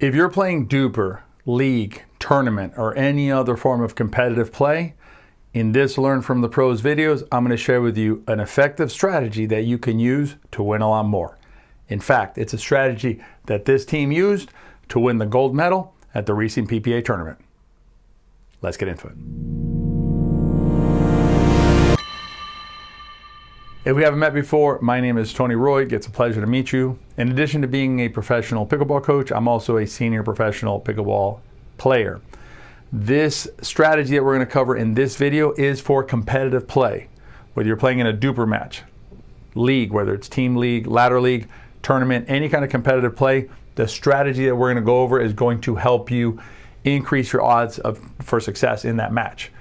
If you're playing DUPR, league, tournament, or any other form of competitive play, in this Learn from the Pros videos, I'm going to share with you an effective strategy that you can use to win a lot more. In fact, it's a strategy that this team used to win the gold medal at the recent PPA tournament. Let's get into it. If we haven't met before, my name is Tony Roig. It's a pleasure to meet you. In addition to being a professional pickleball coach, I'm also a senior professional pickleball player. This strategy that we're going to cover in this video is for competitive play. Whether you're playing in a DUPR match, league, whether it's team league, ladder league, tournament, any kind of competitive play, the strategy that we're going to go over is going to help you increase your odds for success in that match.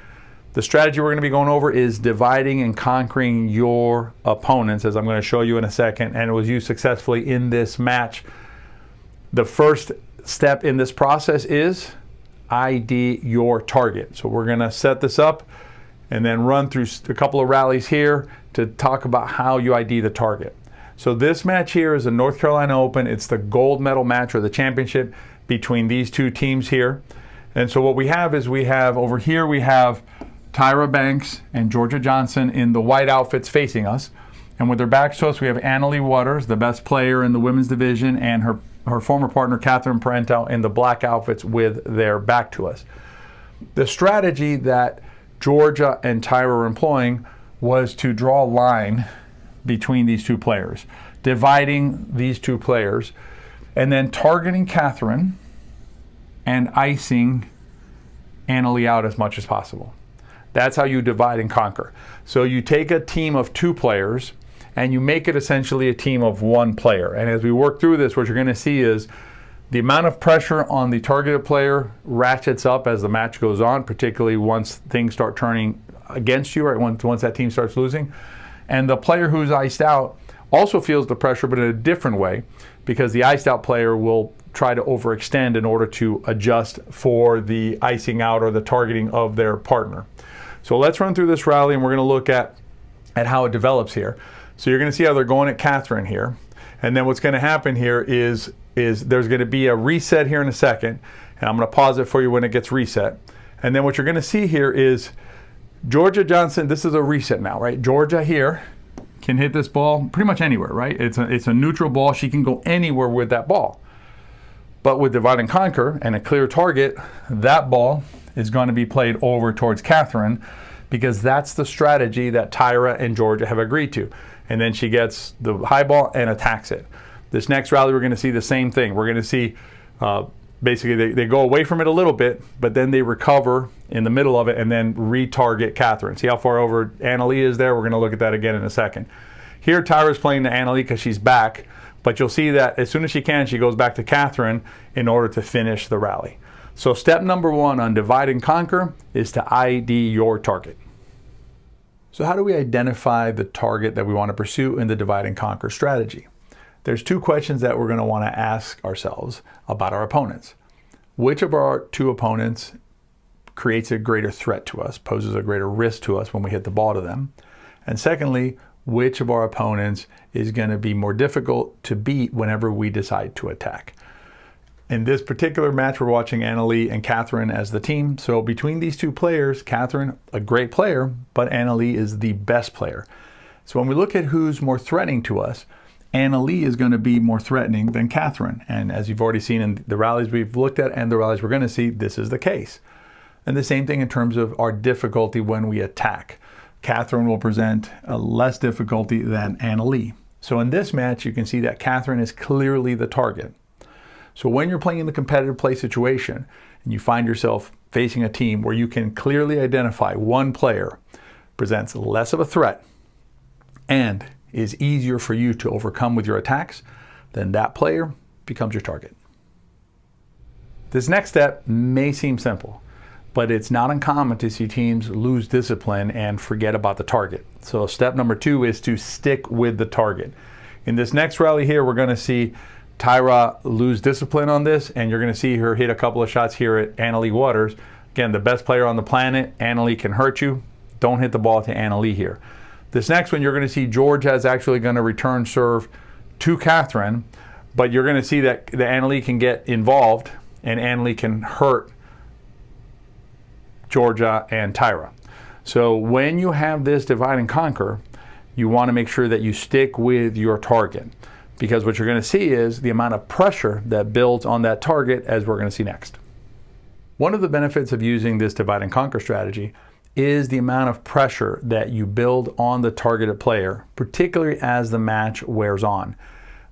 The strategy we're going to be going over is dividing and conquering your opponents, as I'm going to show you in a second, and it was used successfully in this match. The first step in this process is ID your target. So we're going to set this up and then run through a couple of rallies here to talk about how you ID the target. So this match here is a North Carolina Open. It's the gold medal match or the championship between these two teams here. And so what we have is over here we have Tyra Banks and Georgia Johnson in the white outfits facing us. And with their backs to us, we have Annalie Waters, the best player in the women's division, and her former partner, Catherine Parental, in the black outfits with their back to us. The strategy that Georgia and Tyra were employing was to draw a line between these two players, dividing these two players, and then targeting Catherine and icing Annalie out as much as possible. That's how you divide and conquer. So you take a team of two players and you make it essentially a team of one player. And as we work through this, what you're going to see is the amount of pressure on the targeted player ratchets up as the match goes on, particularly once things start turning against you, right? Once that team starts losing. And the player who's iced out also feels the pressure, but in a different way, because the iced out player will try to overextend in order to adjust for the icing out or the targeting of their partner. So let's run through this rally and we're going to look at how it develops here. So you're going to see how they're going at Catherine here. And then what's going to happen here is there's going to be a reset here in a second. And I'm going to pause it for you when it gets reset. And then what you're going to see here is Georgia Johnson, this is a reset now, right? Georgia here can hit this ball pretty much anywhere, right? It's a neutral ball. She can go anywhere with that ball. But with divide and conquer and a clear target, that ball is going to be played over towards Catherine because that's the strategy that Tyra and Georgia have agreed to. And then she gets the high ball and attacks it. This next rally, we're going to see the same thing. We're going to see basically they go away from it a little bit, but then they recover in the middle of it and then retarget Catherine. See how far over Annalie is there? We're going to look at that again in a second. Here, Tyra's playing to Annalie because she's back, but you'll see that as soon as she can, she goes back to Catherine in order to finish the rally. So step number one on divide and conquer is to ID your target. So how do we identify the target that we want to pursue in the divide and conquer strategy? There's two questions that we're going to want to ask ourselves about our opponents. Which of our two opponents creates a greater threat to us, poses a greater risk to us when we hit the ball to them? And secondly, which of our opponents is going to be more difficult to beat whenever we decide to attack? In this particular match, we're watching Annalie and Catherine as the team. So between these two players, Catherine, a great player, but Annalie is the best player. So when we look at who's more threatening to us, Annalie is going to be more threatening than Catherine. And as you've already seen in the rallies we've looked at and the rallies we're going to see, this is the case. And the same thing in terms of our difficulty when we attack. Catherine will present a less difficulty than Annalie. So in this match, you can see that Catherine is clearly the target. So when you're playing in the competitive play situation and you find yourself facing a team where you can clearly identify one player presents less of a threat and is easier for you to overcome with your attacks, then that player becomes your target. This next step may seem simple, but it's not uncommon to see teams lose discipline and forget about the target. So step number two is to stick with the target. In this next rally here, we're going to see Tyra lose discipline on this, and you're going to see her hit a couple of shots here at Annalie Waters. Again, the best player on the planet. Annalie can hurt you. Don't hit the ball to Annalie here. This next one, you're going to see Georgia is actually going to return serve to Catherine, But you're going to see that the Annalie can get involved, and Annalie can hurt Georgia and Tyra. So when you have this divide and conquer, you want to make sure that you stick with your target, because what you're going to see is the amount of pressure that builds on that target, as we're going to see next. One of the benefits of using this divide and conquer strategy is the amount of pressure that you build on the targeted player, particularly as the match wears on.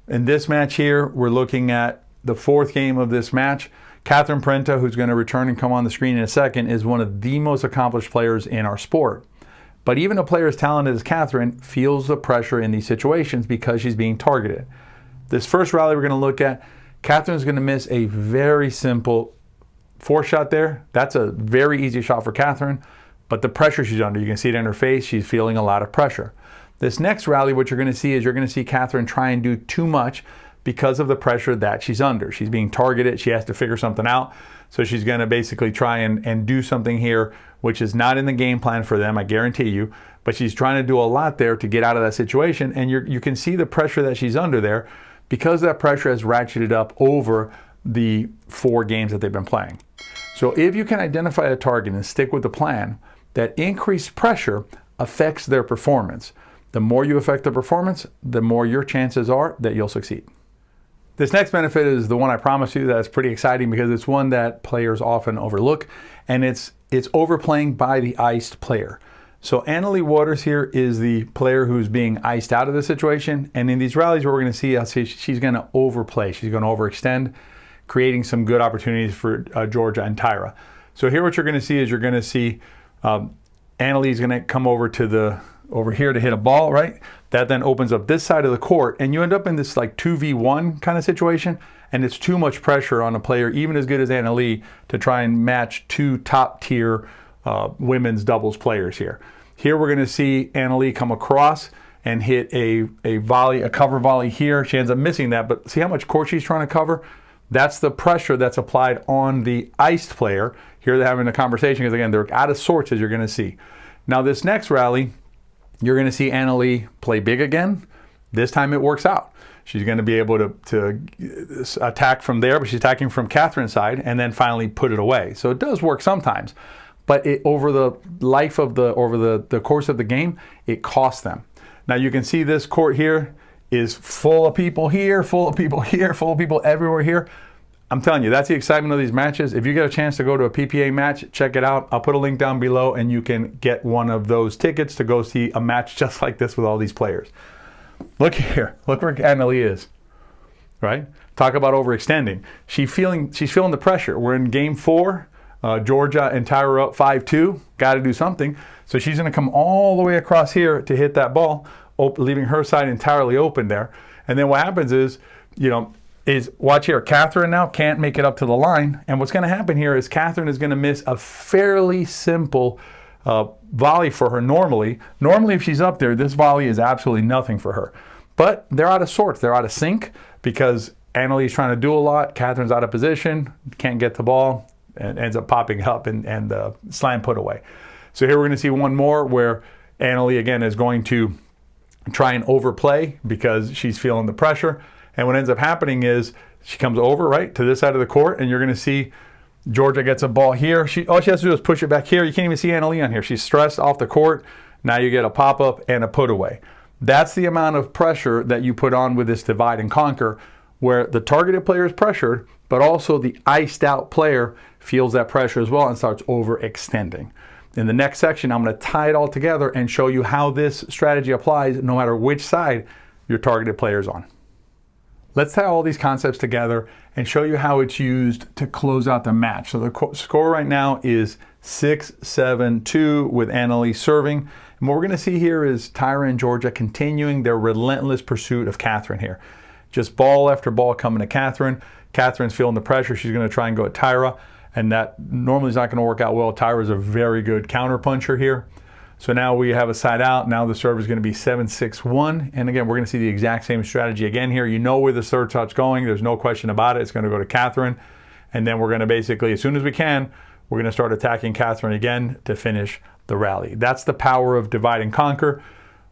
In this match here, we're looking at the fourth game of this match. Catherine Parenta, who's going to return and come on the screen in a second, is one of the most accomplished players in our sport. But even a player as talented as Catherine feels the pressure in these situations because she's being targeted. This first rally we're going to look at, Catherine's going to miss a very simple force shot there. That's a very easy shot for Catherine, but the pressure she's under, you can see it in her face, she's feeling a lot of pressure. This next rally, what you're going to see is you're going to see Catherine try and do too much because of the pressure that she's under. She's being targeted, she has to figure something out, so she's going to basically try and do something here which is not in the game plan for them, I guarantee you, but she's trying to do a lot there to get out of that situation, and you can see the pressure that she's under there because that pressure has ratcheted up over the 4 games that they've been playing. So if you can identify a target and stick with the plan, that increased pressure affects their performance. The more you affect the performance, the more your chances are that you'll succeed. This next benefit is the one I promise you that's pretty exciting because it's one that players often overlook, and it's overplaying by the iced player. So Annalie Waters here is the player who's being iced out of the situation, and in these rallies what we're going to see, she's going to overplay. She's going to overextend, creating some good opportunities for Georgia and Tyra. So here what you're going to see is you're going to see Annalie's going to come over here to hit a ball, right? That then opens up this side of the court, and you end up in this like 2v1 kind of situation, and it's too much pressure on a player, even as good as Annalie, to try and match 2 top-tier women's doubles players here. Here we're going to see Annalie come across and hit a volley, a cover volley here. She ends up missing that, but see how much court she's trying to cover? That's the pressure that's applied on the iced player. Here they're having a conversation because, again, they're out of sorts, as you're going to see. Now this next rally, you're going to see Annalie play big again. This time it works out. She's going to be able to attack from there, but she's attacking from Catherine's side and then finally put it away. So it does work sometimes, but over the life of the course of the game, it costs them. Now you can see this court here is full of people here, full of people here, full of people everywhere here. I'm telling you, that's the excitement of these matches. If you get a chance to go to a PPA match, check it out. I'll put a link down below and you can get one of those tickets to go see a match just like this with all these players. Look here, look where Annalie is, right? Talk about overextending. She's feeling the pressure. We're in game 4. Georgia and Tyra up 5-2. Got to do something. So she's going to come all the way across here to hit that ball, leaving her side entirely open there. And then what happens is, watch here, Catherine now can't make it up to the line. And what's going to happen here is Catherine is going to miss a fairly simple volley for her normally. Normally, if she's up there, this volley is absolutely nothing for her. But they're out of sorts. They're out of sync because Annalie's trying to do a lot. Catherine's out of position, can't get the ball, and ends up popping up and slam put away. So here we're going to see one more where Annalie, again, is going to try and overplay because she's feeling the pressure. And what ends up happening is she comes over, right, to this side of the court, and you're going to see Georgia gets a ball here. All she has to do is push it back here. You can't even see Annalie on here. She's stressed off the court. Now you get a pop-up and a put away. That's the amount of pressure that you put on with this divide and conquer, where the targeted player is pressured, but also the iced out player feels that pressure as well and starts overextending. In the next section, I'm going to tie it all together and show you how this strategy applies no matter which side your targeted player is on. Let's tie all these concepts together and show you how it's used to close out the match. So the score right now is 6-7-2 with Annalie serving. And what we're going to see here is Tyra and Georgia continuing their relentless pursuit of Catherine here. Just ball after ball coming to Catherine. Catherine's feeling the pressure. She's going to try and go at Tyra, and that normally is not going to work out well. Tyra's a very good counter puncher here. So now we have a side out. Now the serve is going to be 7-6-1. And again, we're going to see the exact same strategy again here. You know where the third shot's going. There's no question about it. It's going to go to Catherine. And then we're going to basically, as soon as we can, we're going to start attacking Catherine again to finish the rally. That's the power of divide and conquer.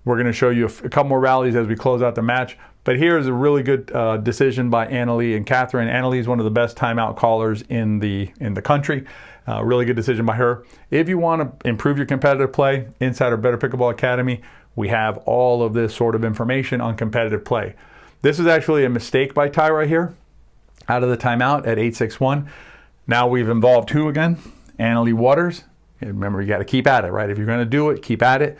We're going to show you a couple more rallies as we close out the match. But here's a really good decision by Annalie and Catherine. Annalie is one of the best timeout callers in the country. Really good decision by her. If you want to improve your competitive play inside our Better Pickleball Academy, we have all of this sort of information on competitive play. This is actually a mistake by Tyra here, out of the timeout at 8-6-1. Now we've involved who again? Annalie Waters. And remember, you got to keep at it, right? If you're going to do it, keep at it.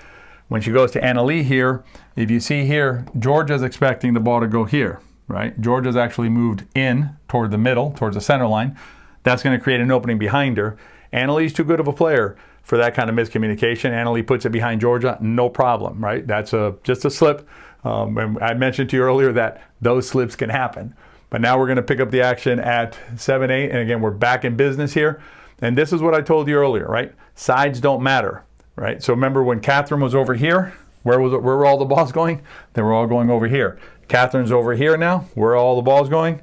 When she goes to Annalie here, if you see here, Georgia's expecting the ball to go here, right? Georgia's actually moved in toward the middle, towards the center line. That's going to create an opening behind her. Annalie's too good of a player for that kind of miscommunication. Annalie puts it behind Georgia, no problem, right? That's just a slip. And I mentioned to you earlier that those slips can happen. But now we're going to pick up the action at 7-8. And again, we're back in business here. And this is what I told you earlier, right? Sides don't matter, right? So remember when Catherine was over here, where were all the balls going? They were all going over here. Catherine's over here now. Where are all the balls going?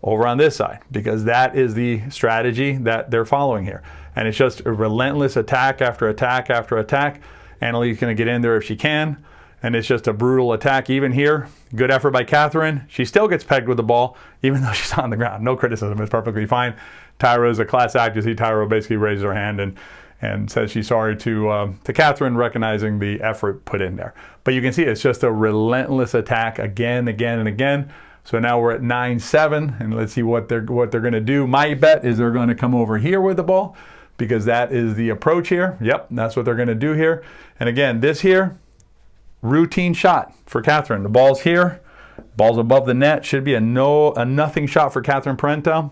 Over on this side, because that is the strategy that they're following here. And it's just a relentless attack after attack after attack. Annalie's going to get in there if she can. And it's just a brutal attack. Even here, good effort by Catherine. She still gets pegged with the ball, even though she's on the ground. No criticism. It's perfectly fine. Tyra is a class act. You see Tyra basically raises her hand and says she's sorry to Catherine, recognizing the effort put in there. But you can see it's just a relentless attack again, again, and again. So now we're at 9-7, and let's see what they're going to do. My bet is they're going to come over here with the ball, because that is the approach here. Yep, that's what they're going to do here. And again, this here, routine shot for Catherine. The ball's here, ball's above the net. Should be a nothing shot for Catherine Parenteau.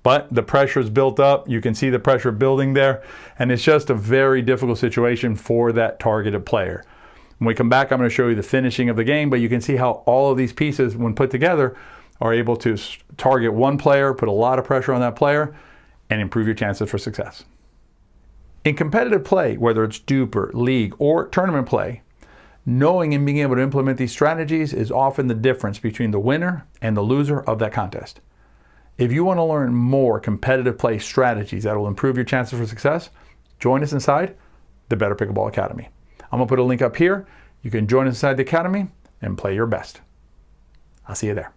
But the pressure is built up. You can see the pressure building there. And it's just a very difficult situation for that targeted player. When we come back, I'm going to show you the finishing of the game, but you can see how all of these pieces, when put together, are able to target one player, put a lot of pressure on that player, and improve your chances for success. In competitive play, whether it's DUPR, league, or tournament play, knowing and being able to implement these strategies is often the difference between the winner and the loser of that contest. If you want to learn more competitive play strategies that will improve your chances for success, join us inside the Better Pickleball Academy. I'm going to put a link up here. You can join us inside the Academy and play your best. I'll see you there.